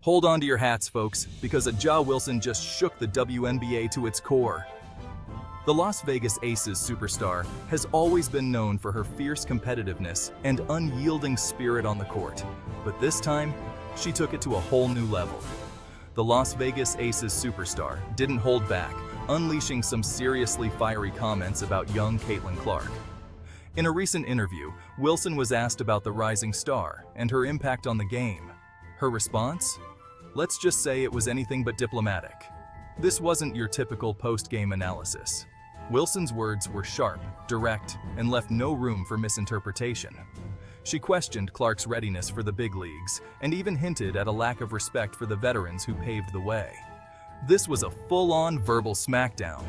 Hold on to your hats, folks, because A'ja Wilson just shook the WNBA to its core. The Las Vegas Aces superstar has always been known for her fierce competitiveness and unyielding spirit on the court, but this time, she took it to a whole new level. The Las Vegas Aces superstar didn't hold back, unleashing some seriously fiery comments about young Caitlin Clark. In a recent interview, Wilson was asked about the rising star and her impact on the game. Her response? Let's just say it was anything but diplomatic. This wasn't your typical post-game analysis. Wilson's words were sharp, direct, and left no room for misinterpretation. She questioned Clark's readiness for the big leagues and even hinted at a lack of respect for the veterans who paved the way. This was a full-on verbal smackdown.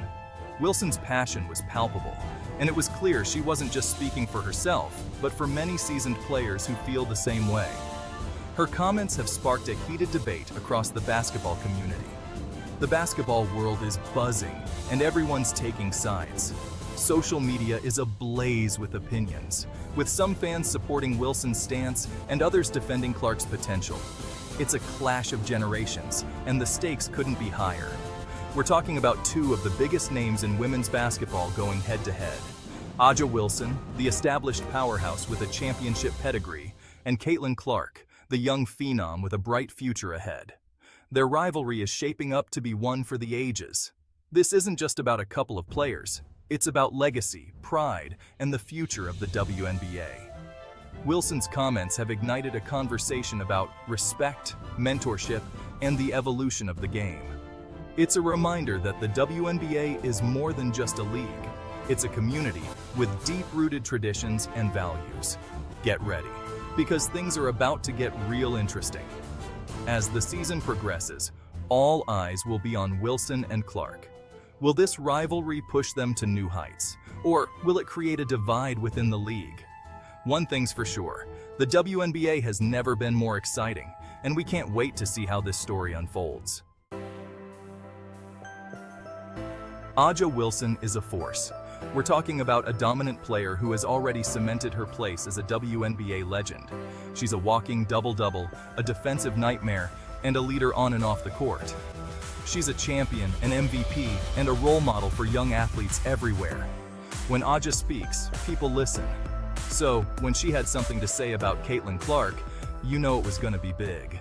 Wilson's passion was palpable, and it was clear she wasn't just speaking for herself, but for many seasoned players who feel the same way. Her comments have sparked a heated debate across the basketball community. The basketball world is buzzing, and everyone's taking sides. Social media is ablaze with opinions, with some fans supporting Wilson's stance and others defending Clark's potential. It's a clash of generations, and the stakes couldn't be higher. We're talking about two of the biggest names in women's basketball going head-to-head. A'ja Wilson, the established powerhouse with a championship pedigree, and Caitlin Clark, the young phenom with a bright future ahead. Their rivalry is shaping up to be one for the ages. This isn't just about a couple of players. It's about legacy, pride, and the future of the WNBA. Wilson's comments have ignited a conversation about respect, mentorship, and the evolution of the game. It's a reminder that the WNBA is more than just a league. It's a community with deep-rooted traditions and values. Get ready, because things are about to get real interesting. As the season progresses, all eyes will be on Wilson and Clark. Will this rivalry push them to new heights, or will it create a divide within the league? One thing's for sure, the WNBA has never been more exciting, and we can't wait to see how this story unfolds. A'ja Wilson is a force. We're talking about a dominant player who has already cemented her place as a WNBA legend. She's a walking double-double, a defensive nightmare, and a leader on and off the court. She's a champion, an MVP, and a role model for young athletes everywhere. When A'ja speaks, people listen. So, when she had something to say about Caitlin Clark, you know it was going to be big.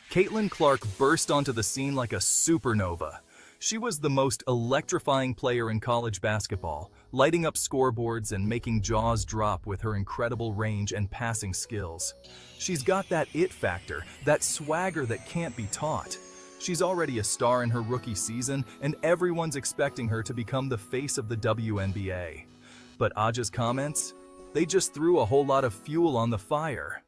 Caitlin Clark burst onto the scene like a supernova. She was the most electrifying player in college basketball, lighting up scoreboards and making jaws drop with her incredible range and passing skills. She's got that it factor, that swagger that can't be taught. She's already a star in her rookie season, and everyone's expecting her to become the face of the WNBA. But A'ja's comments? They just threw a whole lot of fuel on the fire.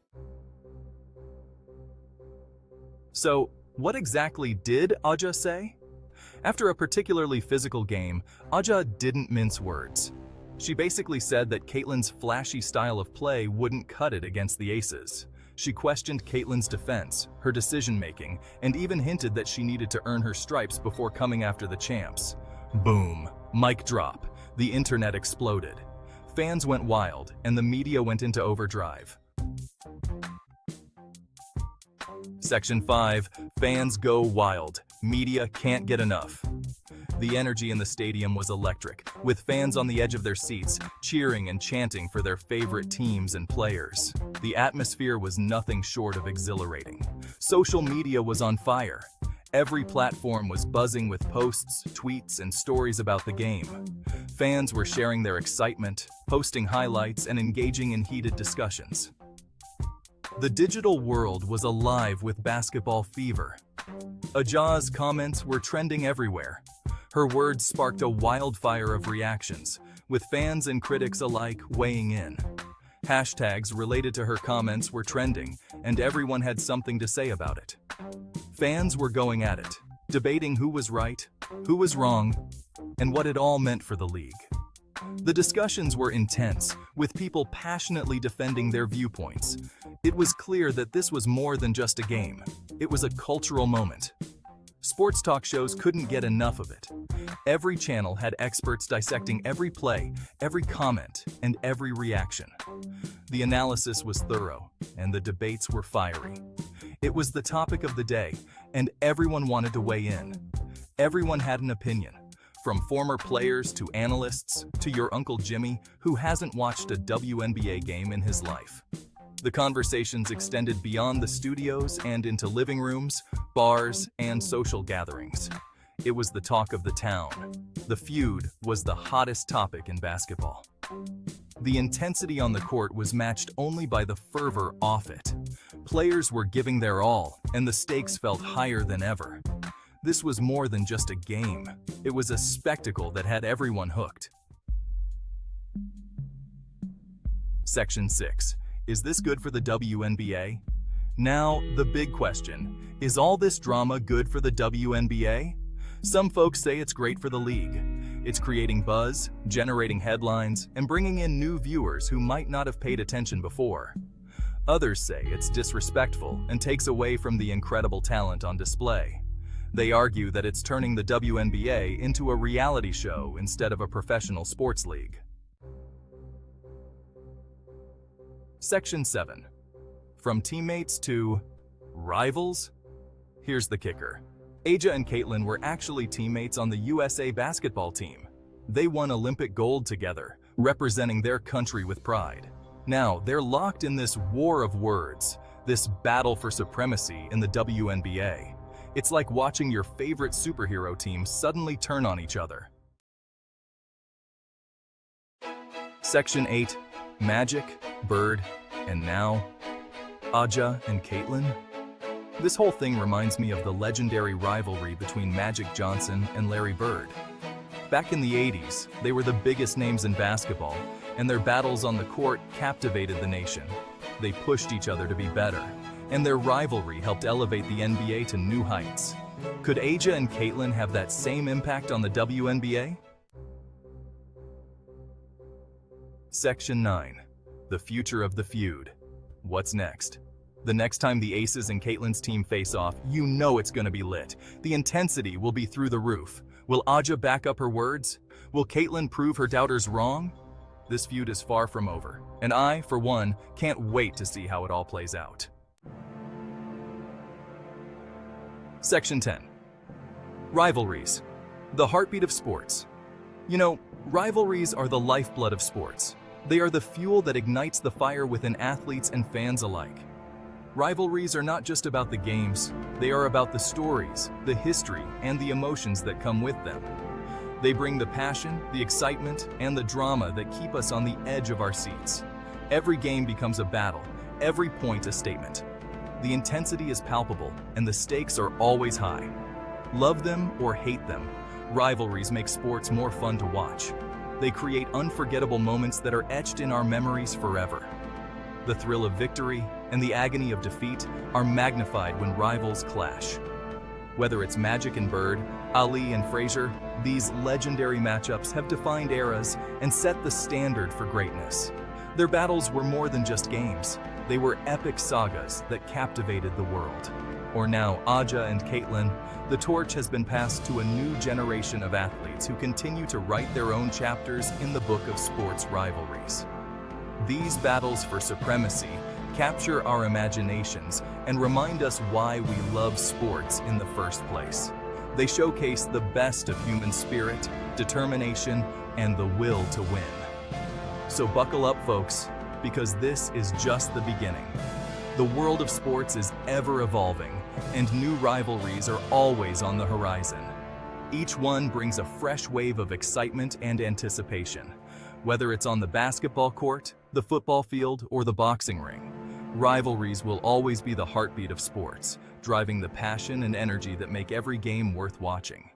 So, what exactly did A'ja say? After a particularly physical game, A'ja didn't mince words. She basically said that Caitlin's flashy style of play wouldn't cut it against the Aces. She questioned Caitlin's defense, her decision-making, and even hinted that she needed to earn her stripes before coming after the champs. Boom. Mic drop. The internet exploded. Fans went wild, and the media went into overdrive. Section 5. Fans go wild. Media can't get enough. The energy in the stadium was electric, with fans on the edge of their seats, cheering and chanting for their favorite teams and players. The atmosphere was nothing short of exhilarating. Social media was on fire. Every platform was buzzing with posts, tweets, and stories about the game. Fans were sharing their excitement, posting highlights, and engaging in heated discussions. The digital world was alive with basketball fever. A'ja's comments were trending everywhere. Her words sparked a wildfire of reactions, with fans and critics alike weighing in. Hashtags related to her comments were trending, and everyone had something to say about it. Fans were going at it, debating who was right, who was wrong, and what it all meant for the league. The discussions were intense, with people passionately defending their viewpoints. It was clear that this was more than just a game. It was a cultural moment. Sports talk shows couldn't get enough of it. Every channel had experts dissecting every play, every comment, and every reaction. The analysis was thorough, and the debates were fiery. It was the topic of the day, and everyone wanted to weigh in. Everyone had an opinion, from former players to analysts to your Uncle Jimmy, who hasn't watched a WNBA game in his life. The conversations extended beyond the studios and into living rooms, bars, and social gatherings. It was the talk of the town. The feud was the hottest topic in basketball. The intensity on the court was matched only by the fervor off it. Players were giving their all, and the stakes felt higher than ever. This was more than just a game. It was a spectacle that had everyone hooked. Section 6. Is this good for the WNBA? Now, the big question. Is all this drama good for the WNBA? Some folks say it's great for the league. It's creating buzz, generating headlines, and bringing in new viewers who might not have paid attention before. Others say it's disrespectful and takes away from the incredible talent on display. They argue that it's turning the WNBA into a reality show instead of a professional sports league. Section 7. From teammates to rivals? Here's the kicker. A'ja and Caitlin were actually teammates on the USA basketball team. They won Olympic gold together, representing their country with pride. Now, they're locked in this war of words, this battle for supremacy in the WNBA. It's like watching your favorite superhero team suddenly turn on each other. Section 8. Magic, Bird, and now, A'ja and Caitlin? This whole thing reminds me of the legendary rivalry between Magic Johnson and Larry Bird. Back in the 80s, they were the biggest names in basketball, and their battles on the court captivated the nation. They pushed each other to be better, and their rivalry helped elevate the NBA to new heights. Could A'ja and Caitlin have that same impact on the WNBA? Section 9. The future of the feud. What's next? The next time the Aces and Caitlin's team face off, you know it's gonna be lit. The intensity will be through the roof. Will A'ja back up her words? Will Caitlin prove her doubters wrong? This feud is far from over, and I, for one, can't wait to see how it all plays out. Section 10. Rivalries. The heartbeat of sports. You know, rivalries are the lifeblood of sports. They are the fuel that ignites the fire within athletes and fans alike. Rivalries are not just about the games, they are about the stories, the history, and the emotions that come with them. They bring the passion, the excitement, and the drama that keep us on the edge of our seats. Every game becomes a battle, every point a statement. The intensity is palpable, and the stakes are always high. Love them or hate them, rivalries make sports more fun to watch. They create unforgettable moments that are etched in our memories forever. The thrill of victory and the agony of defeat are magnified when rivals clash. Whether it's Magic and Bird, Ali and Frazier, these legendary matchups have defined eras and set the standard for greatness. Their battles were more than just games. They were epic sagas that captivated the world. Or now, A'ja and Caitlin, the torch has been passed to a new generation of athletes who continue to write their own chapters in the book of sports rivalries. These battles for supremacy capture our imaginations and remind us why we love sports in the first place. They showcase the best of human spirit, determination, and the will to win. So buckle up, folks, because this is just the beginning. The world of sports is ever evolving, and new rivalries are always on the horizon. Each one brings a fresh wave of excitement and anticipation. Whether it's on the basketball court, the football field, or the boxing ring, rivalries will always be the heartbeat of sports, driving the passion and energy that make every game worth watching.